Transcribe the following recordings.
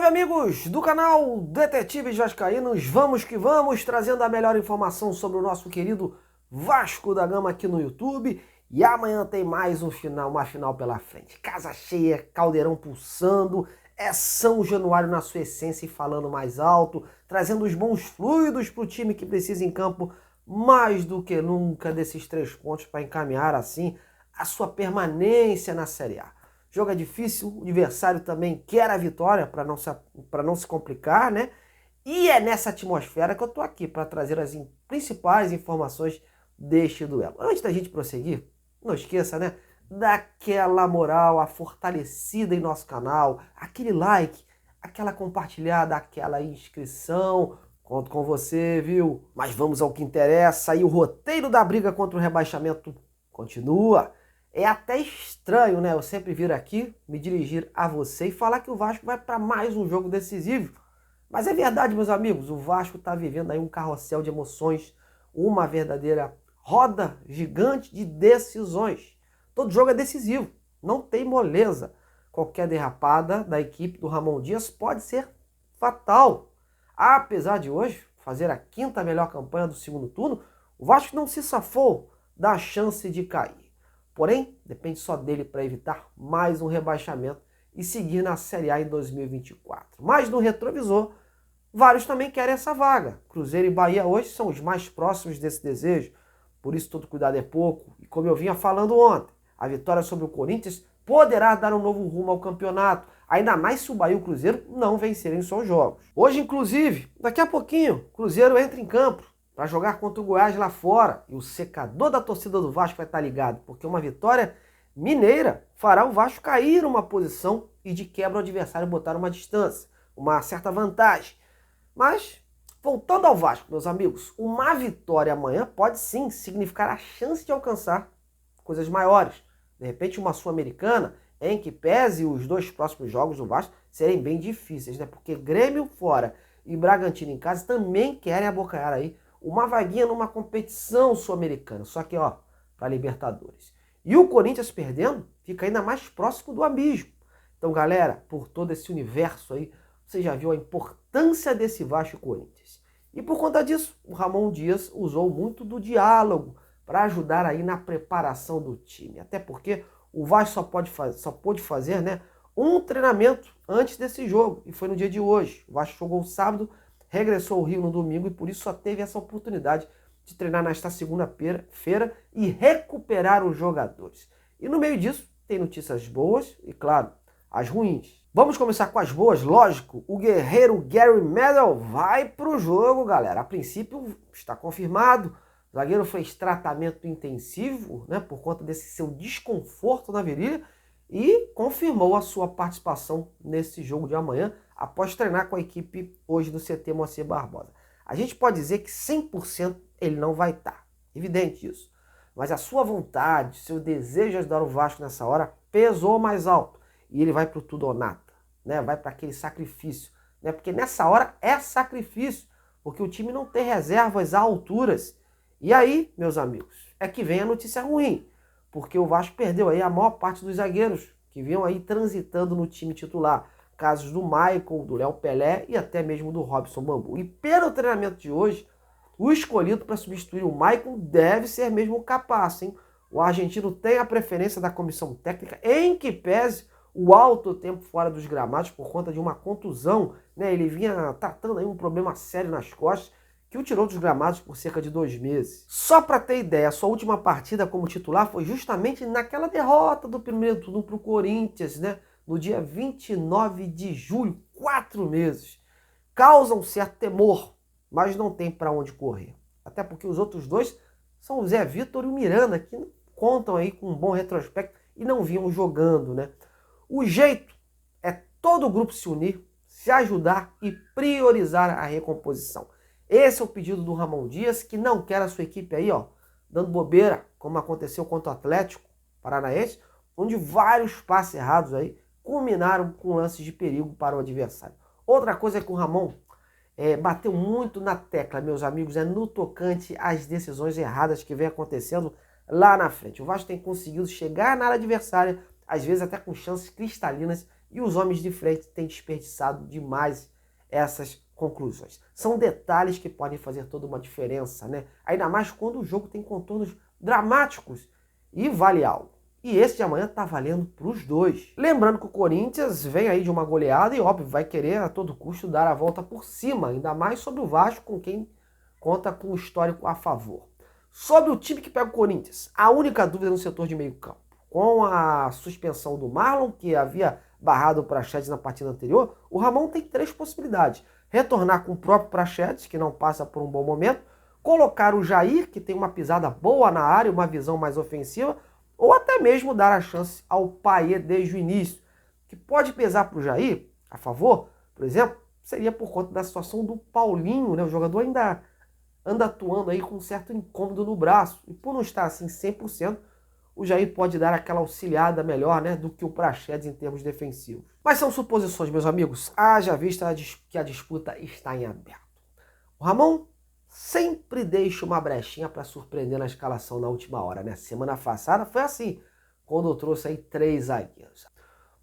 Salve amigos do canal Detetives Vascaínos, vamos que vamos, trazendo a melhor informação sobre o nosso querido Vasco da Gama aqui no YouTube. E amanhã tem mais uma final pela frente. Casa cheia, caldeirão pulsando, é São Januário na sua essência e falando mais alto, trazendo os bons fluidos para o time que precisa em campo mais do que nunca desses 3 pontos para encaminhar assim a sua permanência na Série A. Jogo é difícil, o adversário também quer a vitória para não se complicar, né? E é nessa atmosfera que eu tô aqui para trazer as principais informações deste duelo. Antes da gente prosseguir, não esqueça, né? Daquela moral, a fortalecida em nosso canal, aquele like, aquela compartilhada, aquela inscrição. Conto com você, viu? Mas vamos ao que interessa. E o roteiro da briga contra o rebaixamento continua. É até estranho, né? Eu sempre vir aqui, me dirigir a você e falar que o Vasco vai para mais um jogo decisivo. Mas é verdade, meus amigos, o Vasco está vivendo aí um carrossel de emoções, uma verdadeira roda gigante de decisões. Todo jogo é decisivo, não tem moleza. Qualquer derrapada da equipe do Ramon Dias pode ser fatal. Apesar de hoje fazer a 5ª melhor campanha do segundo turno, o Vasco não se safou da chance de cair. Porém, depende só dele para evitar mais um rebaixamento e seguir na Série A em 2024. Mas no retrovisor, vários também querem essa vaga. Cruzeiro e Bahia hoje são os mais próximos desse desejo, por isso todo cuidado é pouco. E como eu vinha falando ontem, a vitória sobre o Corinthians poderá dar um novo rumo ao campeonato, ainda mais se o Bahia e o Cruzeiro não vencerem seus jogos. Hoje, inclusive, daqui a pouquinho, o Cruzeiro entra em campo para jogar contra o Goiás lá fora. E o secador da torcida do Vasco vai estar ligado, porque uma vitória mineira fará o Vasco cair uma posição e de quebra o adversário botar uma distância, uma certa vantagem. Mas, voltando ao Vasco, meus amigos, uma vitória amanhã pode sim significar a chance de alcançar coisas maiores. De repente uma Sul-Americana, em que pese os 2 próximos jogos do Vasco serem bem difíceis, né? Porque Grêmio fora e Bragantino em casa também querem abocanhar aí uma vaguinha numa competição sul-americana, só que ó, para Libertadores. E o Corinthians perdendo, fica ainda mais próximo do abismo. Então, galera, por todo esse universo aí, você já viu a importância desse Vasco e Corinthians. E por conta disso, o Ramon Dias usou muito do diálogo para ajudar aí na preparação do time. Até porque o Vasco só pôde fazer, né, um treinamento antes desse jogo, e foi no dia de hoje. O Vasco jogou sábado, regressou ao Rio no domingo e por isso só teve essa oportunidade de treinar nesta segunda-feira e recuperar os jogadores. E no meio disso tem notícias boas e, claro, as ruins. Vamos começar com as boas, lógico. O guerreiro Gary Medel vai para o jogo, galera. A princípio está confirmado. O zagueiro fez tratamento intensivo, né, por conta desse seu desconforto na virilha e confirmou a sua participação nesse jogo de amanhã, após treinar com a equipe hoje do CT Moacir Barbosa. A gente pode dizer que 100% ele não vai estar, evidente isso. Mas a sua vontade, seu desejo de ajudar o Vasco nessa hora pesou mais alto. E ele vai para o tudo ou nada, né? Vai para aquele sacrifício, né? Porque nessa hora é sacrifício, porque o time não tem reservas à alturas. E aí, meus amigos, é que vem a notícia ruim, porque o Vasco perdeu aí a maior parte dos zagueiros que vinham aí transitando no time titular. Casos do Michael, do Léo Pelé e até mesmo do Robson Bambu. E pelo treinamento de hoje, o escolhido para substituir o Michael deve ser mesmo o Capasso, hein? O argentino tem a preferência da comissão técnica, em que pese o alto tempo fora dos gramados por conta de uma contusão, né? Ele vinha tratando aí um problema sério nas costas, que o tirou dos gramados por cerca de 2 meses. Só para ter ideia, a sua última partida como titular foi justamente naquela derrota do primeiro turno para o Corinthians, né? No dia 29 de julho, 4 meses. Causa um certo temor, mas não tem para onde correr. Até porque os outros dois são o Zé Vitor e o Miranda, que contam aí com um bom retrospecto e não vinham jogando, né? O jeito é todo o grupo se unir, se ajudar e priorizar a recomposição. Esse é o pedido do Ramon Dias, que não quer a sua equipe aí, ó, dando bobeira, como aconteceu contra o Atlético Paranaense, onde vários passes errados aí culminaram com lances de perigo para o adversário. Outra coisa que o Ramon bateu muito na tecla, meus amigos, é no tocante às decisões erradas que vem acontecendo lá na frente. O Vasco tem conseguido chegar na área adversária, às vezes até com chances cristalinas, e os homens de frente têm desperdiçado demais essas conclusões. São detalhes que podem fazer toda uma diferença, né? Ainda mais quando o jogo tem contornos dramáticos e vale algo. E esse de amanhã tá valendo para os dois. Lembrando que o Corinthians vem aí de uma goleada e, óbvio, vai querer a todo custo dar a volta por cima, ainda mais sobre o Vasco, com quem conta com o histórico a favor. Sobre o time que pega o Corinthians, a única dúvida no setor de meio campo. Com a suspensão do Marlon, que havia barrado o Praxedes na partida anterior, o Ramon tem 3 possibilidades. Retornar com o próprio Praxedes, que não passa por um bom momento, colocar o Jair, que tem uma pisada boa na área, uma visão mais ofensiva, ou até mesmo dar a chance ao Payet desde o início, que pode pesar para o Jair, a favor, por exemplo, seria por conta da situação do Paulinho, né? O jogador ainda anda atuando aí com um certo incômodo no braço, e por não estar assim 100%, o Jair pode dar aquela auxiliada melhor, né, do que o Praxedes em termos defensivos. Mas são suposições, meus amigos, haja vista que a disputa está em aberto. O Ramon sempre deixa uma brechinha para surpreender na escalação na última hora, né? Semana passada foi assim, quando eu trouxe aí 3 zagueiros.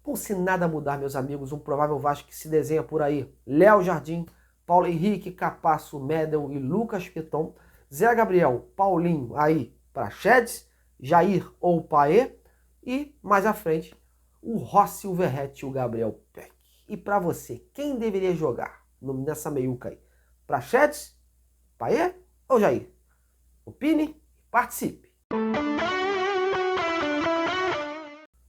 Por se nada mudar, meus amigos, um provável Vasco que se desenha por aí: Léo Jardim, Paulo Henrique, Capasso, Medel e Lucas Piton, Zé Gabriel, Paulinho, aí Praxedes, Jair ou Payet, e mais à frente o Rossi, o Verratti e o Gabriel Peck. E para você, quem deveria jogar nessa meiuca aí? Praxedes, Payet ou Jair? Opine, participe.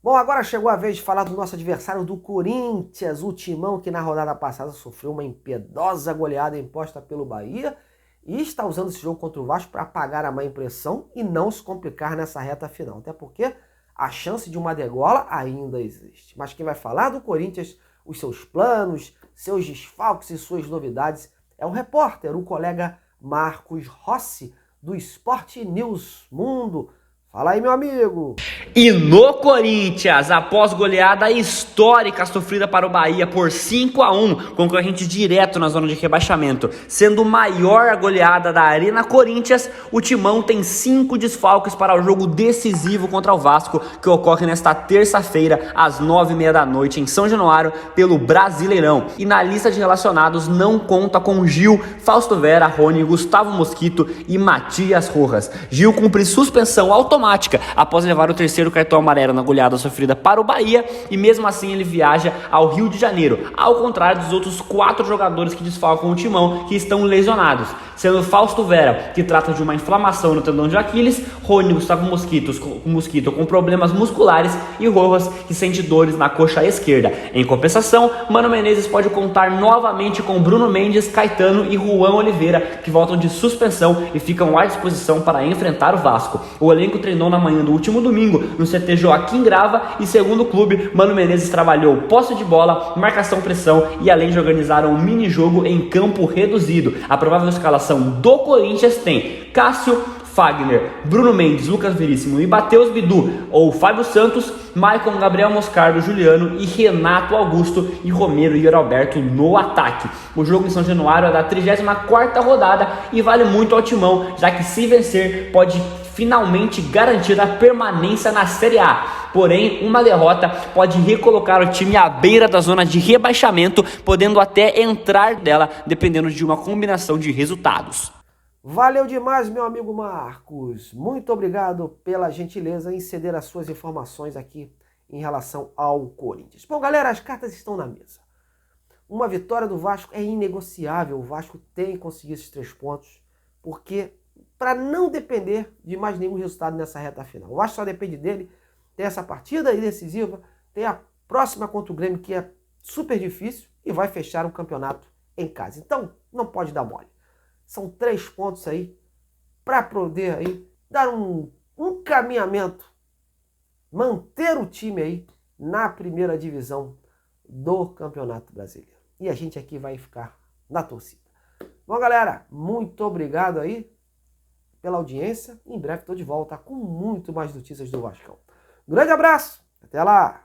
Bom, agora chegou a vez de falar do nosso adversário do Corinthians, o Timão, que na rodada passada sofreu uma impiedosa goleada imposta pelo Bahia e está usando esse jogo contra o Vasco para apagar a má impressão e não se complicar nessa reta final. Até porque a chance de uma degola ainda existe. Mas quem vai falar do Corinthians, os seus planos, seus desfalques e suas novidades é o repórter, o colega Marcos Rossi, do Sport News Mundo. Fala aí, meu amigo! E no Corinthians, após goleada histórica sofrida para o Bahia por 5-1, concorrente direto na zona de rebaixamento, sendo maior a goleada da Arena Corinthians, o Timão tem 5 desfalques para o jogo decisivo contra o Vasco, que ocorre nesta terça-feira, às 9h30 da noite, em São Januário, pelo Brasileirão. E na lista de relacionados não conta com Gil, Fausto Vera, Rony, Gustavo Mosquito e Matias Rojas. Gil cumpre suspensão automática após levar o terceiro cartão amarelo na goleada sofrida para o Bahia, e mesmo assim ele viaja ao Rio de Janeiro, ao contrário dos outros 4 jogadores que desfalcam o Timão, que estão lesionados, sendo Fausto Vera, que trata de uma inflamação no tendão de Aquiles, Rony Gustavo Mosquito com problemas musculares, e Rojas, que sente dores na coxa esquerda. Em compensação, Mano Menezes pode contar novamente com Bruno Mendes, Caetano e Juan Oliveira, que voltam de suspensão e ficam à disposição para enfrentar o Vasco. O elenco treinou na manhã do último domingo no CT Joaquim Grava e, segundo o clube, Mano Menezes trabalhou posse de bola, marcação-pressão e além de organizar um mini-jogo em campo reduzido. A provável escalação do Corinthians tem Cássio, Fagner, Bruno Mendes, Lucas Veríssimo e Matheus Bidu ou Fábio Santos, Maicon, Gabriel Moscardo, Juliano e Renato Augusto e Romero e Alberto no ataque. O jogo em São Januário é da 34ª rodada e vale muito ao Timão, já que se vencer pode finalmente garantir a permanência na Série A. Porém, uma derrota pode recolocar o time à beira da zona de rebaixamento, podendo até entrar dela, dependendo de uma combinação de resultados. Valeu demais, meu amigo Marcos. Muito obrigado pela gentileza em ceder as suas informações aqui em relação ao Corinthians. Bom, galera, as cartas estão na mesa. Uma vitória do Vasco é inegociável. O Vasco tem que conseguir esses 3 pontos, porque para não depender de mais nenhum resultado nessa reta final. O Vasco só depende dele. Tem essa partida aí decisiva, tem a próxima contra o Grêmio, que é super difícil, e vai fechar o campeonato em casa. Então, não pode dar mole. São 3 pontos aí para poder aí dar um caminhamento, manter o time aí na primeira divisão do Campeonato Brasileiro. E a gente aqui vai ficar na torcida. Bom, galera, muito obrigado aí pela audiência. Em breve estou de volta com muito mais notícias do Vascão. Grande abraço, até lá!